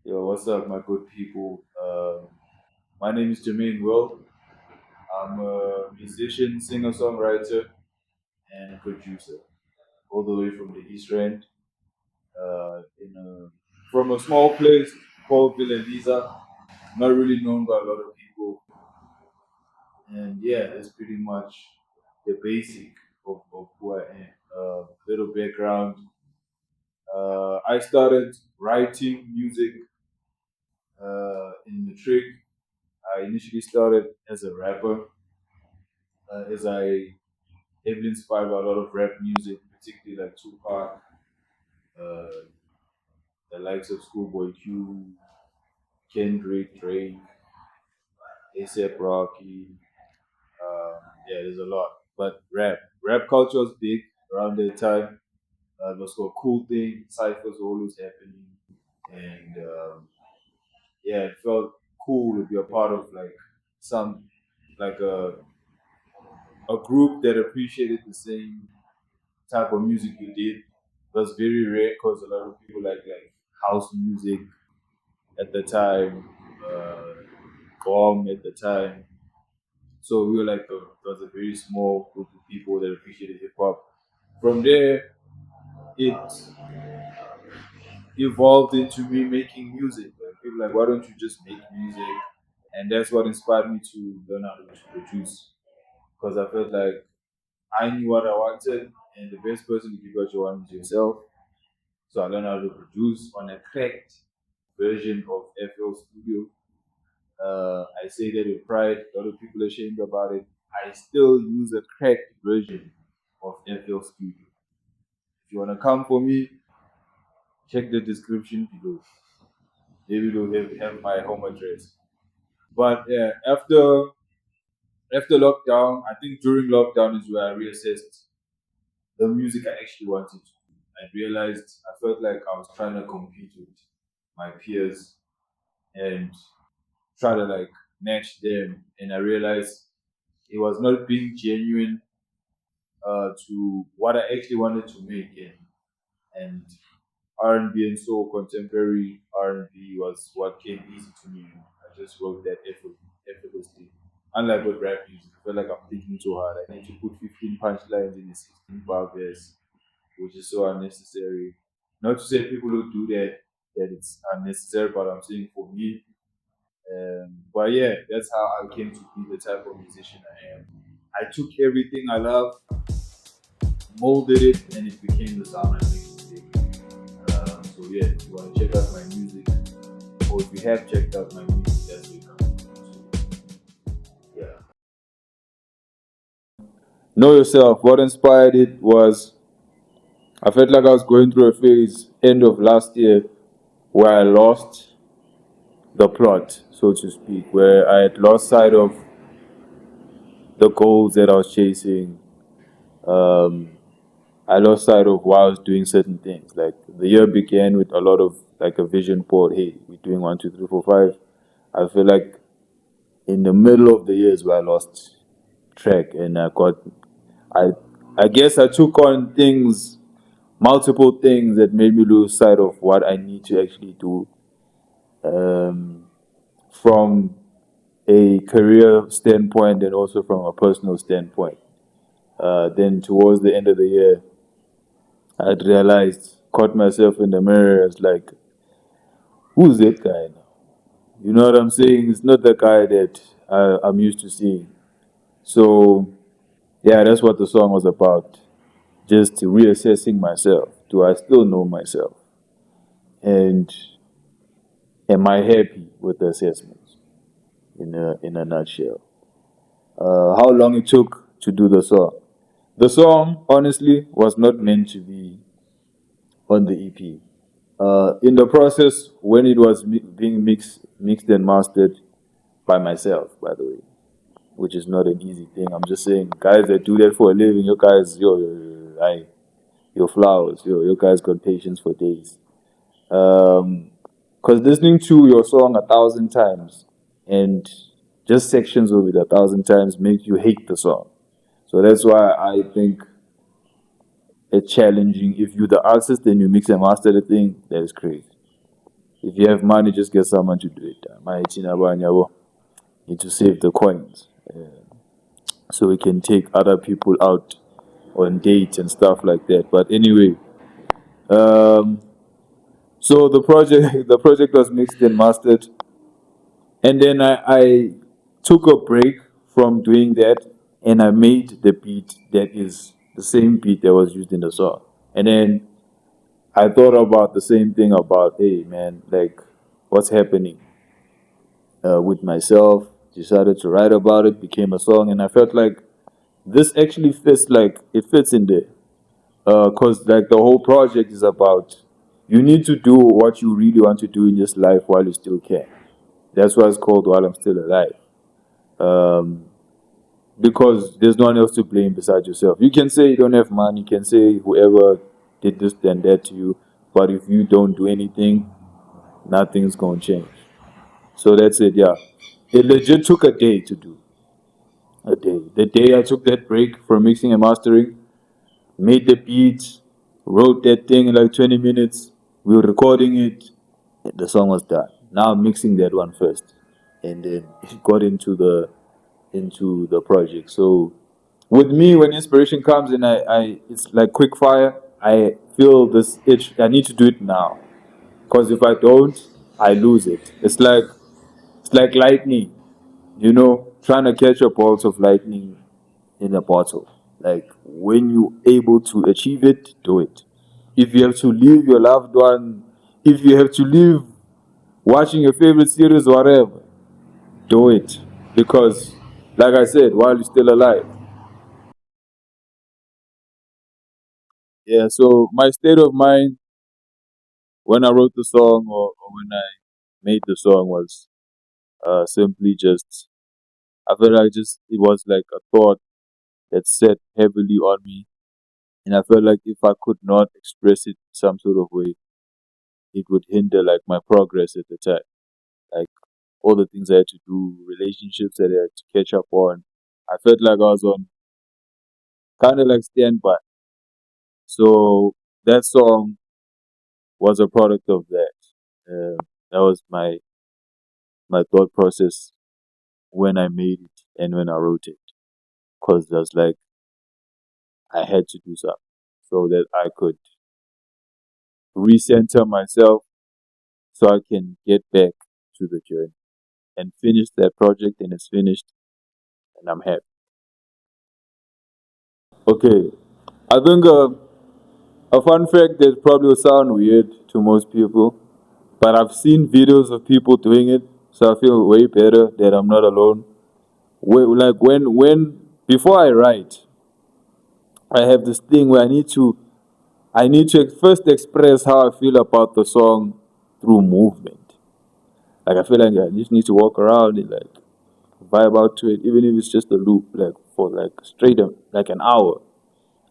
Yo, what's up, my good people? My name is Jermaine Will. I'm a musician, singer-songwriter, and producer, all the way from the East End, from a small place called Villanisa. Not really known by a lot of people, and yeah, that's pretty much the basic of who I am. Little background. I started writing music in matric. I initially started as a rapper, as I heavily inspired by a lot of rap music, particularly like Tupac, uh, the likes of Schoolboy Q, Kendrick, Drake, ASAP Rocky. Yeah, there's a lot. But rap culture was big around that time. It was a cool thing. Ciphers were always happening, and yeah, it felt cool to be a part of like some like a group that appreciated the same type of music you did. Was very rare because a lot of people like house music at the time, uh, gong at the time. So we were like was a very small group of people that appreciated hip hop. From there, it evolved into me making music. Like, people were like, why don't you just make music? And that's what inspired me to learn how to produce because I felt like I knew what I wanted, and the best person to give what you want is yourself. So I learned how to produce on a cracked version of FL Studio. I say that with pride. A lot of people are ashamed about it. I still use a cracked version of FL Studio. If you want to come for me, check the description below. Maybe they'll have my home address. But yeah, after lockdown, I think during lockdown is where I reassessed the music I actually wanted to do. I realized I felt like I was trying to compete with my peers and try to like match them, and I realized it was not being genuine to what I actually wanted to make, and R&B and soul contemporary R&B was what came easy to me. I just wrote that effortlessly. Unlike with rap music, I feel like I'm thinking too hard. I need to put 15 punchlines in a 16 bar verse, which is so unnecessary. Not to say people who do that it's unnecessary, but I'm saying for me. But yeah, that's how I came to be the type of musician I am. I took everything I love, molded it, and it became the sound I make today. So yeah, if you want to check out my music, or if you have checked out my music, that's where it comes from. So yeah. Know yourself. What inspired it was I felt like I was going through a phase end of last year where I lost the plot, so to speak, where I had lost sight of the goals that I was chasing. Um, I lost sight of why I was doing certain things. Like the year began with a lot of like a vision board. Hey, we're doing 1, 2, 3, 4, 5. I feel like in the middle of the years where I lost track, and I, I guess I took on things, multiple things that made me lose sight of what I need to actually do, um, from a career standpoint and also from a personal standpoint. Then towards the end of the year, I'd realized, caught myself in the mirror as like, who's that guy now? You know what I'm saying? It's not the guy that I'm used to seeing. So, yeah, that's what the song was about. Just reassessing myself. Do I still know myself? And am I happy with the assessments? In a nutshell. How long it took to do the song? The song, honestly, was not meant to be on the EP. In the process, when it was being mixed and mastered by myself, by the way, which is not an easy thing. I'm just saying, guys that do that for a living, you guys, your flowers, your guys got patience for days. Because listening to your song 1,000 times and just sections of it 1,000 times make you hate the song. So that's why I think it's challenging. If you're the artist and you mix and master the thing, that is crazy. If you have money, just get someone to do it. Need to save the coins so we can take other people out on dates and stuff like that. But anyway, um, so the project was mixed and mastered, and then I took a break from doing that, and I made the beat that is the same beat that was used in the song. And then I thought about the same thing about, hey man, like what's happening with myself. Decided to write about it, became a song, and I felt like this actually fits, like it fits in there, because like the whole project is about you need to do what you really want to do in this life while you still can. That's why it's called While I'm Still Alive. Um, because there's no one else to blame besides yourself. You can say you don't have money, you can say whoever did this and that to you, but if you don't do anything, nothing's gonna change. So that's it, yeah. It legit took a day to do. A day. The day I took that break from mixing and mastering, made the beat, wrote that thing in like 20 minutes. We were recording it. The song was done. Now I'm mixing that one first, and then it got into the project. So with me, when inspiration comes and I it's like quick fire. I feel this itch. I need to do it now, because if I don't, I lose it. It's like lightning, trying to catch a bolt of lightning in a bottle. Like when you able to achieve it, do it. If you have to leave your loved one, if you have to leave watching your favorite series, whatever, do it. Because, like I said, while you're still alive. Yeah. So my state of mind when I wrote the song, or when I made the song, was simply just, I felt like just it was like a thought that sat heavily on me, and I felt like if I could not express it some sort of way, it would hinder like my progress at the time. Like all the things I had to do, relationships that I had to catch up on. I felt like I was on kind of like standby. So that song was a product of that. That was my thought process when I made it and when I wrote it, because that's like I had to do something so that I could recenter myself, so I can get back to the journey and finish that project, and it's finished, and I'm happy. Okay, I think a fun fact that probably will sound weird to most people, but I've seen videos of people doing it, so I feel way better that I'm not alone. Like when before I write, I have this thing where I need to first express how I feel about the song through movement. Like I feel like I just need to walk around and like vibe out to it, even if it's just a loop, like for like straight up like an hour.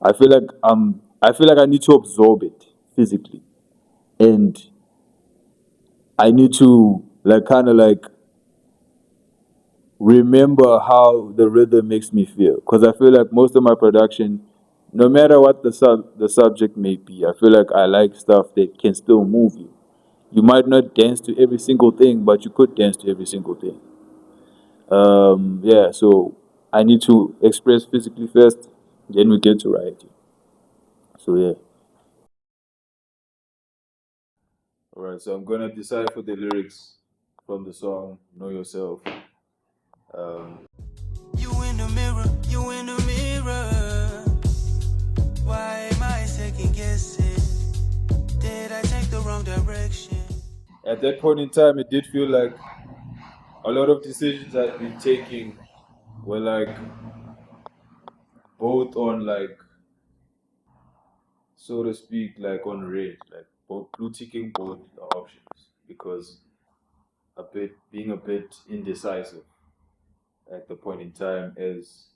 I feel like I need to absorb it physically, and I need to like kind of like remember how the rhythm makes me feel, because I feel like most of my production, no matter what the subject may be, I feel like I like stuff that can still move you. You might not dance to every single thing, but you could dance to every single thing. Yeah, so I need to express physically first, then we get to writing. So yeah. All right, so I'm gonna decipher the lyrics from the song "Know Yourself." Um, You in the mirror, you in the mirror. Why am I second guessing? Did I take the wrong direction? at that point in time, it did feel like a lot of decisions I'd been taking were like both on like, so to speak, like on red, like both blue ticking both the options, because being a bit indecisive at the point in time, as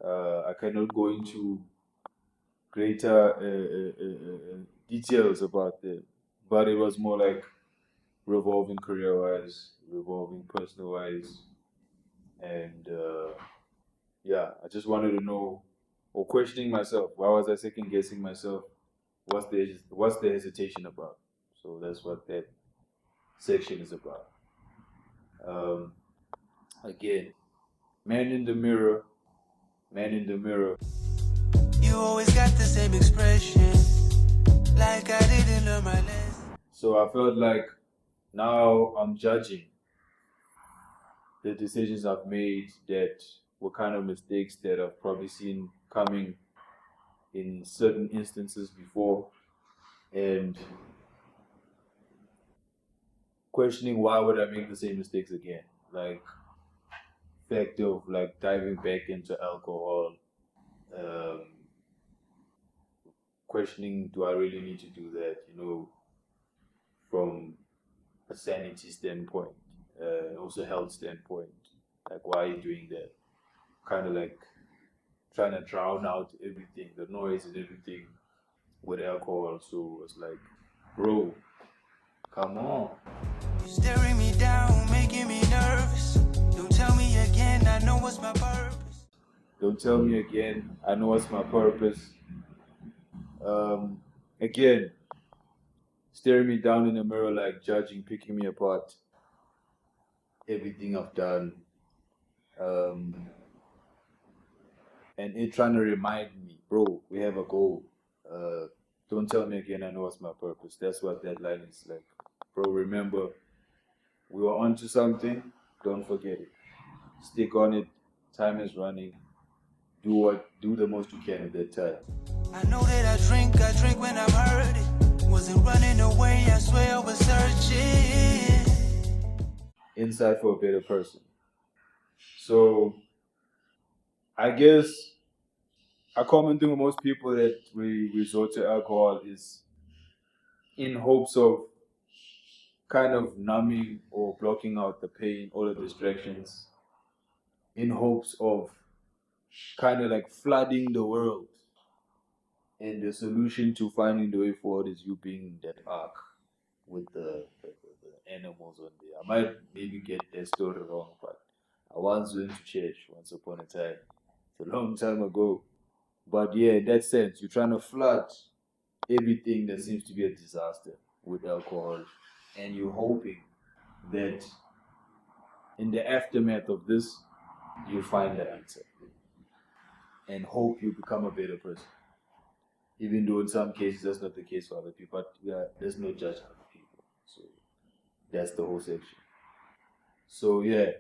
I cannot go into greater details about them, but it was more like revolving career wise, revolving personal wise, and yeah, I just wanted to know, or questioning myself, why was I second guessing myself? What's the hesitation about? So that's what that section is about. Again, man in the mirror, man in the mirror. You always got the same expression, like I didn't learn my lesson. So I felt like now I'm judging the decisions I've made that were kind of mistakes that I've probably seen coming in certain instances before, and questioning why would I make the same mistakes again? Like fact of like diving back into alcohol, um, questioning do I really need to do that? From a sanity standpoint, also health standpoint. Like why are you doing that? Kind of like trying to drown out everything, the noise and everything with alcohol. So it's like, bro, come on. Staring me down, making me nervous. Don't tell me again, I know what's my purpose. Don't tell me again, I know what's my purpose. Again, staring me down in the mirror, like judging, picking me apart. Everything I've done. And it trying to remind me, bro, we have a goal. Don't tell me again, I know what's my purpose. That's what that line is like. Bro, remember, we were onto something, don't forget it. Stick on it, time is running. Do the most you can at that time. I know that I drink when I'm hurting. Wasn't running away, I swear I was searching. Inside for a better person. So, I guess a common thing with most people that we resort to alcohol is in hopes of kind of numbing or blocking out the pain, all the distractions, in hopes of kind of like flooding the world. And the solution to finding the way forward is you being in that ark with the animals on there. I might maybe get that story wrong, but I once went to church once upon a time. It's a long time ago. But yeah, in that sense, you're trying to flood everything that seems to be a disaster with alcohol. And you're hoping that in the aftermath of this, you find the answer. And hope you become a better person. Even though in some cases that's not the case for other people, but there's no judgment of people. So that's the whole section. So yeah,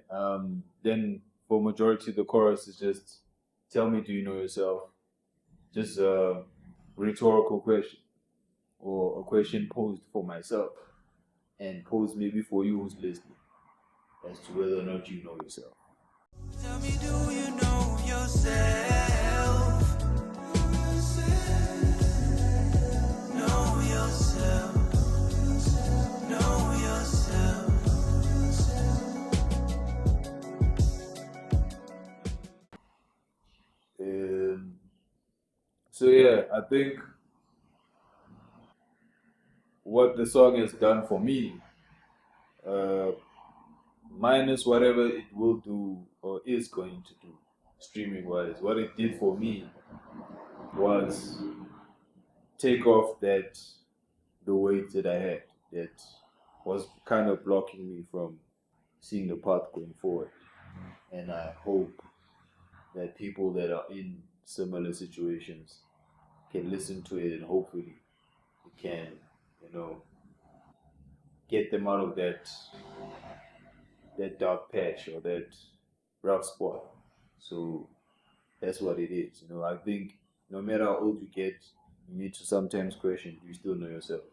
then for majority the chorus is just tell me, do you know yourself? Just a rhetorical question or a question posed for myself and posed maybe for you who's listening as to whether or not you know yourself. Tell me, do you know yourself? Know yourself. Know yourself. So yeah, I think what the song has done for me, uh, minus whatever it will do or is going to do, streaming wise, what it did for me was take off the weight that I had that was kind of blocking me from seeing the path going forward. And I hope that people that are in similar situations can listen to it and hopefully it can, get them out of that dark patch or that rough spot. So that's what it is. I think no matter how old you get, you need to sometimes question, do you still know yourself?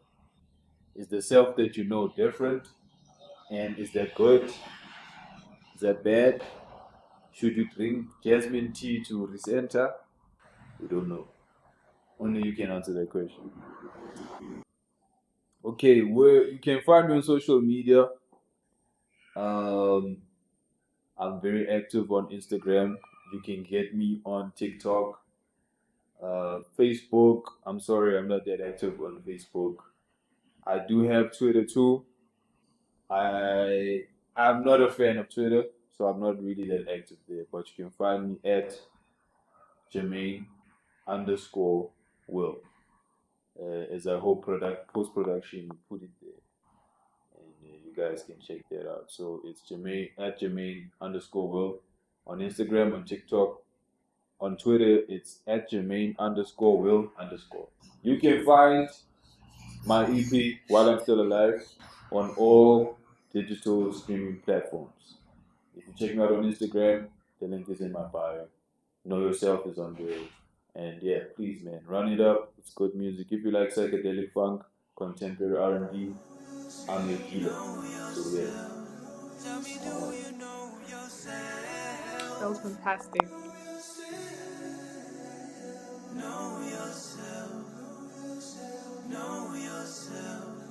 Is the self that you know different? And is that good? Is that bad? Should you drink jasmine tea to recenter? We don't know. Only you can answer that question. Okay, where you can find me on social media. I'm very active on Instagram. You can get me on TikTok, Facebook. I'm sorry, I'm not that active on Facebook. I do have Twitter too. I'm not a fan of Twitter, so I'm not really that active there. But you can find me at Jermaine_Will. As I hope post production put it there, Yeah, you guys can check that out. So it's Jermaine at Jermaine_Will on Instagram, on TikTok, on Twitter. It's at Jermaine_Will_. You can find my EP While I'm Still Alive on all digital streaming platforms. If you check me out on Instagram, the link is in my bio. Know Yourself is on there. And yeah, please, man, run it up. It's good music. If you like psychedelic funk, contemporary R&B, I'm your dealer. So yeah. That was fantastic. Know yourself. Know yourself.